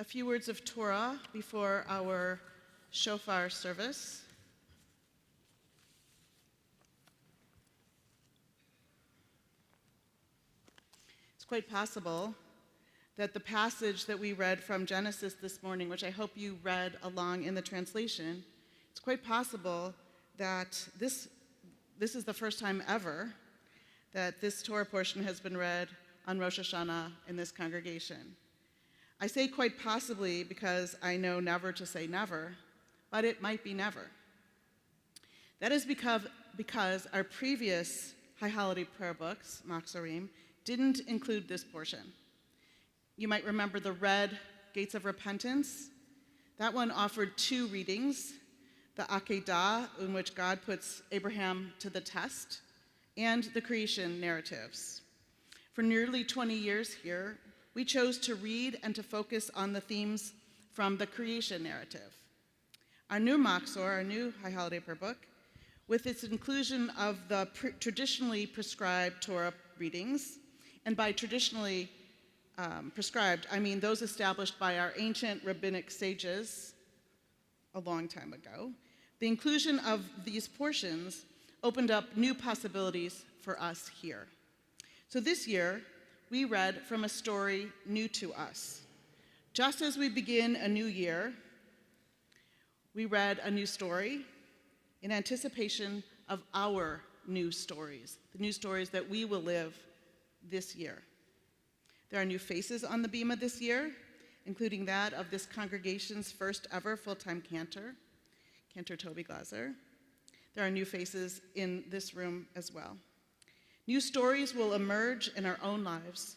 a few words of Torah before our shofar service. It's quite possible that the passage that we read from Genesis this morning, which I hope you read along in the translation, it's quite possible that this is the first time ever that this Torah portion has been read on Rosh Hashanah in this congregation. I say quite possibly because I know never to say never, but it might be never. That is because our previous High Holiday prayer books, Machzorim, didn't include this portion. You might remember the red Gates of Repentance. That one offered two readings, the Akedah, in which God puts Abraham to the test, and the creation narratives. For nearly 20 years here, we chose to read and to focus on the themes from the creation narrative. Our new Machzor, our new High Holiday prayer book, with its inclusion of the traditionally prescribed Torah readings, and by traditionally prescribed, I mean those established by our ancient rabbinic sages a long time ago, the inclusion of these portions opened up new possibilities for us here. So this year, we read from a story new to us. Just as we begin a new year, we read a new story in anticipation of our new stories, the new stories that we will live this year. There are new faces on the bima this year, including that of this congregation's first ever full-time cantor, Cantor Toby Glaser. There are new faces in this room as well. New stories will emerge in our own lives,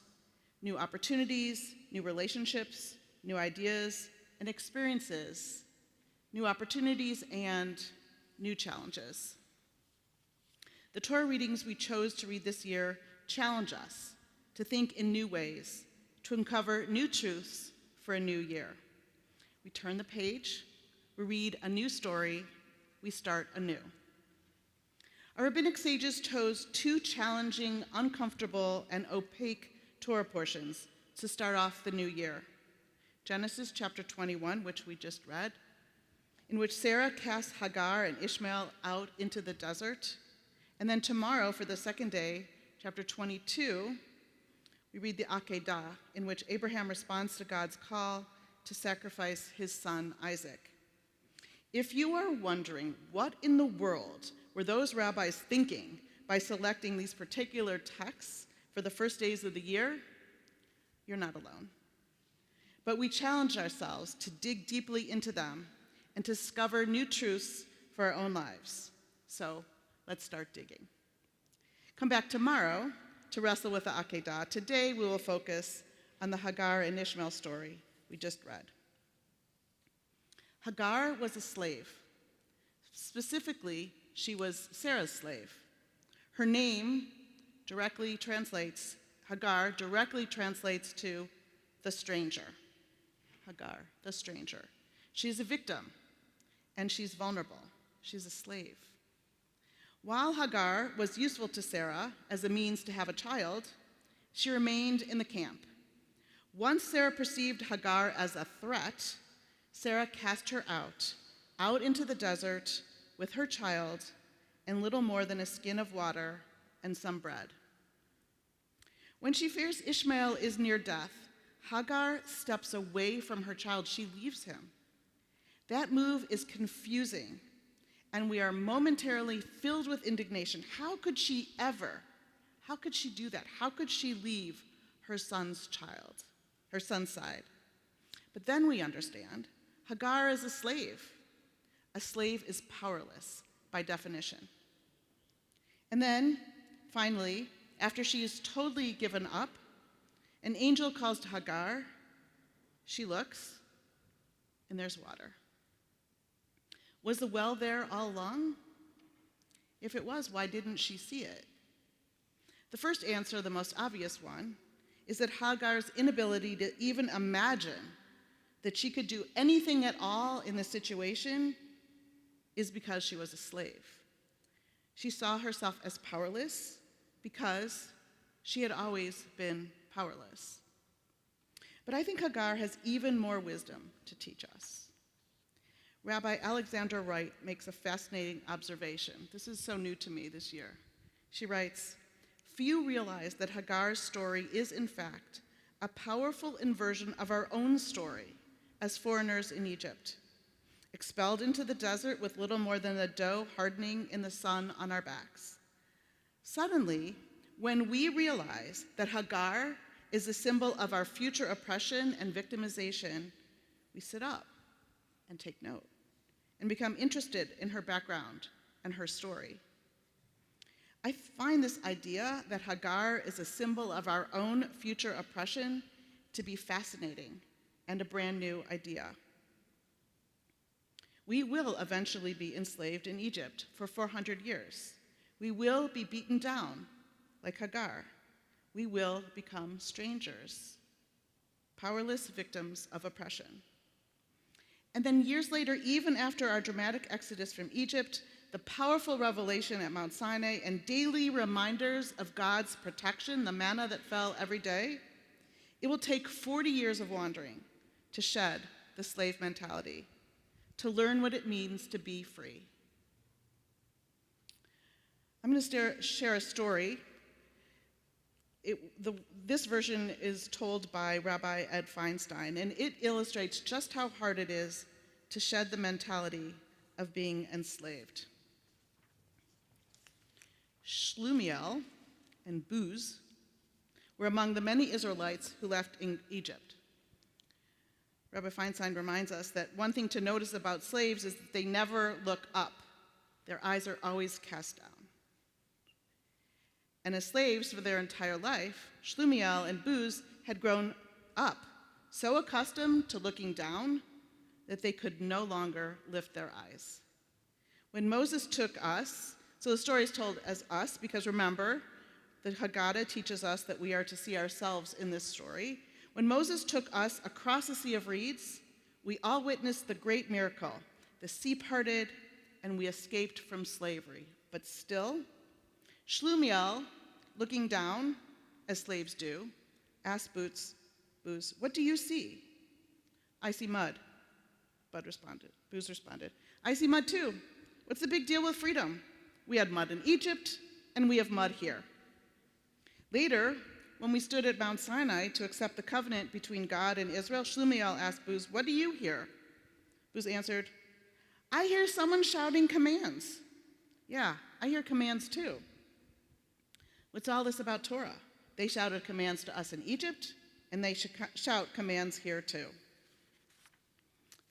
new opportunities, new relationships, new ideas and experiences, new opportunities and new challenges. The Torah readings we chose to read this year challenge us to think in new ways, to uncover new truths for a new year. We turn the page, we read a new story, we start anew. Our rabbinic sages chose two challenging, uncomfortable, and opaque Torah portions to start off the new year. Genesis chapter 21, which we just read, in which Sarah casts Hagar and Ishmael out into the desert. And then tomorrow, for the second day, chapter 22, we read the Akedah, in which Abraham responds to God's call to sacrifice his son Isaac. If you are wondering what in the world were those rabbis thinking by selecting these particular texts for the first days of the year, you're not alone. But we challenge ourselves to dig deeply into them and to discover new truths for our own lives. So let's start digging. Come back tomorrow to wrestle with the Akedah. Today we will focus on the Hagar and Ishmael story we just read. Hagar was a slave. Specifically, she was Sarah's slave. Her name directly translates, Hagar directly translates to the stranger. Hagar, the stranger. She's a victim, and she's vulnerable. She's a slave. While Hagar was useful to Sarah as a means to have a child, she remained in the camp. Once Sarah perceived Hagar as a threat, Sarah cast her out into the desert with her child and little more than a skin of water and some bread. When she fears Ishmael is near death, Hagar steps away from her child. She leaves him. That move is confusing, and we are momentarily filled with indignation. How could she do that? How could she leave her son's child, her son's side? But then we understand, Hagar is a slave. A slave is powerless by definition. And then, finally, after she is totally given up, an angel calls to Hagar. She looks, and there's water. Was the well there all along? If it was, why didn't she see it? The first answer, the most obvious one, is that Hagar's inability to even imagine that she could do anything at all in the situation is because she was a slave. She saw herself as powerless because she had always been powerless. But I think Hagar has even more wisdom to teach us. Rabbi Alexandra Wright makes a fascinating observation. This is so new to me this year. She writes, "Few realize that Hagar's story is, in fact, a powerful inversion of our own story as foreigners in Egypt, expelled into the desert with little more than the dough hardening in the sun on our backs. Suddenly, when we realize that Hagar is a symbol of our future oppression and victimization, we sit up and take note and become interested in her background and her story. I find this idea that Hagar is a symbol of our own future oppression to be fascinating and a brand new idea. We will eventually be enslaved in Egypt for 400 years. We will be beaten down like Hagar. We will become strangers, powerless victims of oppression. And then years later, even after our dramatic exodus from Egypt, the powerful revelation at Mount Sinai, and daily reminders of God's protection, the manna that fell every day, it will take 40 years of wandering to shed the slave mentality, to learn what it means to be free. I'm going to share a story. This version is told by Rabbi Ed Feinstein, and it illustrates just how hard it is to shed the mentality of being enslaved. Shlumiel and Buz were among the many Israelites who left Egypt. Rabbi Feinstein reminds us that one thing to notice about slaves is that they never look up. Their eyes are always cast down. And as slaves for their entire life, Shlumiel and Buz had grown up, so accustomed to looking down that they could no longer lift their eyes. When Moses took us, so the story is told as us, because remember, the Haggadah teaches us that we are to see ourselves in this story. When Moses took us across the Sea of Reeds, we all witnessed the great miracle. The sea parted, and we escaped from slavery. But still, Shlumiel, looking down, as slaves do, asked Buz, "What do you see?" "I see mud," Buz responded. "I see mud too. What's the big deal with freedom? We had mud in Egypt, and we have mud here." Later, when we stood at Mount Sinai to accept the covenant between God and Israel, Shlumiel asked Buz, "What do you hear?" Buz answered, "I hear someone shouting commands." "Yeah, I hear commands too." "What's all this about Torah? They shouted commands to us in Egypt, and they shout commands here too."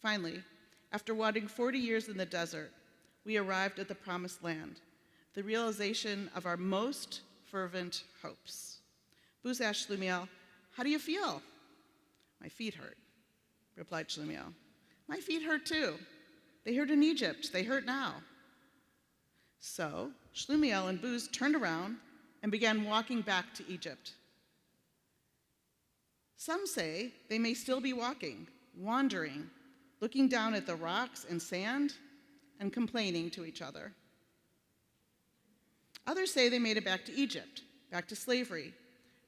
Finally, after wandering 40 years in the desert, we arrived at the promised land, the realization of our most fervent hopes. Buz asked Shlumiel, "How do you feel?" "My feet hurt," replied Shlumiel. "My feet hurt too. They hurt in Egypt. They hurt now." So Shlumiel and Buz turned around and began walking back to Egypt. Some say they may still be walking, wandering, looking down at the rocks and sand, and complaining to each other. Others say they made it back to Egypt, back to slavery,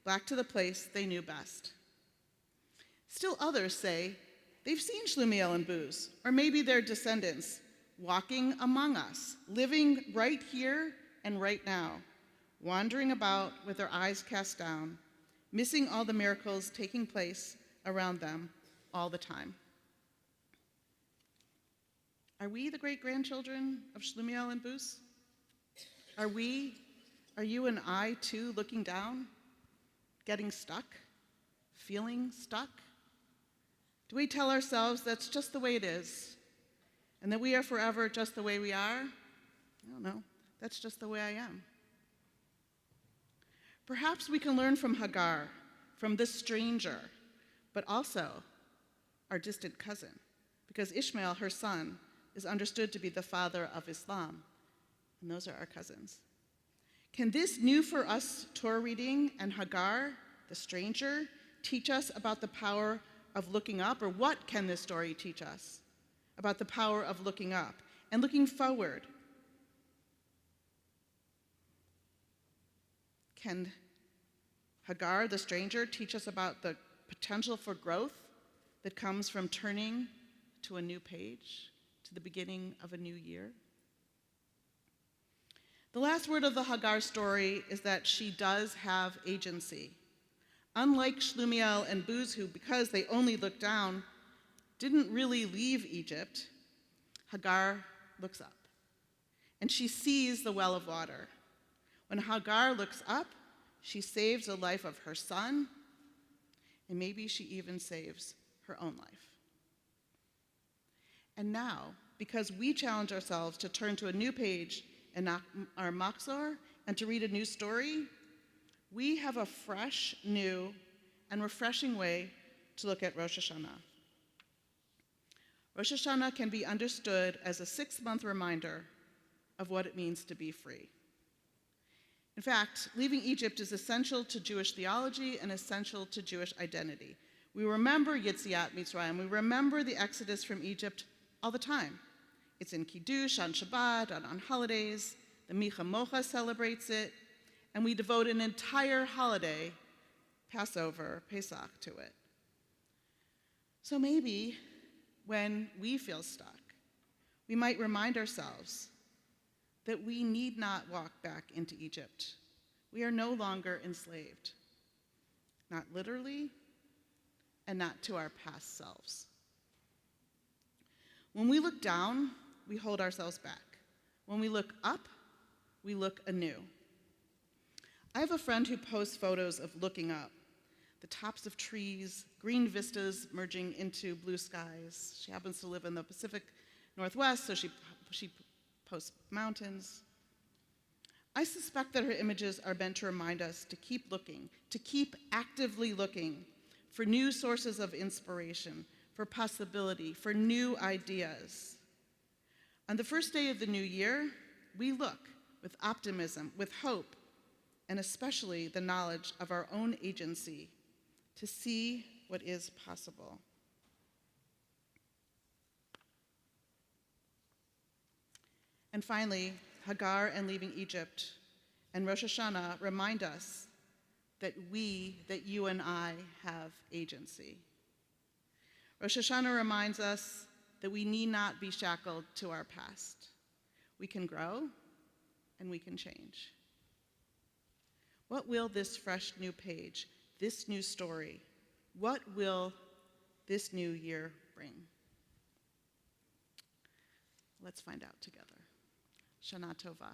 back to the place they knew best. Still others say they've seen Shlumiel and Buz, or maybe their descendants, walking among us, living right here and right now, wandering about with their eyes cast down, missing all the miracles taking place around them all the time. Are we the great-grandchildren of Shlumiel and Buz? Are you and I too looking down, getting stuck, feeling stuck? Do we tell ourselves that's just the way it is, and that we are forever just the way we are? I don't know, that's just the way I am. Perhaps we can learn from Hagar, from this stranger, but also our distant cousin, because Ishmael, her son, is understood to be the father of Islam, and those are our cousins. Can this new for us Torah reading and Hagar, the stranger, teach us about the power of looking up, or what can this story teach us about the power of looking up and looking forward? Can Hagar, the stranger, teach us about the potential for growth that comes from turning to a new page, to the beginning of a new year. The last word of the Hagar story is that she does have agency. Unlike Shlumiel and Buz, who, because they only looked down, didn't really leave Egypt, Hagar looks up, and she sees the well of water. When Hagar looks up, she saves the life of her son, and maybe she even saves her own life. And now, because we challenge ourselves to turn to a new page in our Machzor and to read a new story, we have a fresh, new, and refreshing way to look at Rosh Hashanah. Rosh Hashanah can be understood as a 6-month reminder of what it means to be free. In fact, leaving Egypt is essential to Jewish theology and essential to Jewish identity. We remember Yetziat Mitzrayim, we remember the Exodus from Egypt all the time. It's in Kiddush, on Shabbat, on holidays. The Micha Mocha celebrates it, and we devote an entire holiday, Passover, Pesach, to it. So maybe when we feel stuck, we might remind ourselves that we need not walk back into Egypt. We are no longer enslaved, not literally, and not to our past selves. When we look down, we hold ourselves back. When we look up, we look anew. I have a friend who posts photos of looking up, the tops of trees, green vistas merging into blue skies. She happens to live in the Pacific Northwest, so she posts mountains. I suspect that her images are meant to remind us to keep looking, to keep actively looking for new sources of inspiration, for possibility, for new ideas. On the first day of the new year, we look with optimism, with hope, and especially the knowledge of our own agency to see what is possible. And finally, Hagar and leaving Egypt and Rosh Hashanah remind us that you and I have agency. Rosh Hashanah reminds us that we need not be shackled to our past. We can grow and we can change. What will this fresh new page, this new story, what will this new year bring? Let's find out together. Shana Tova.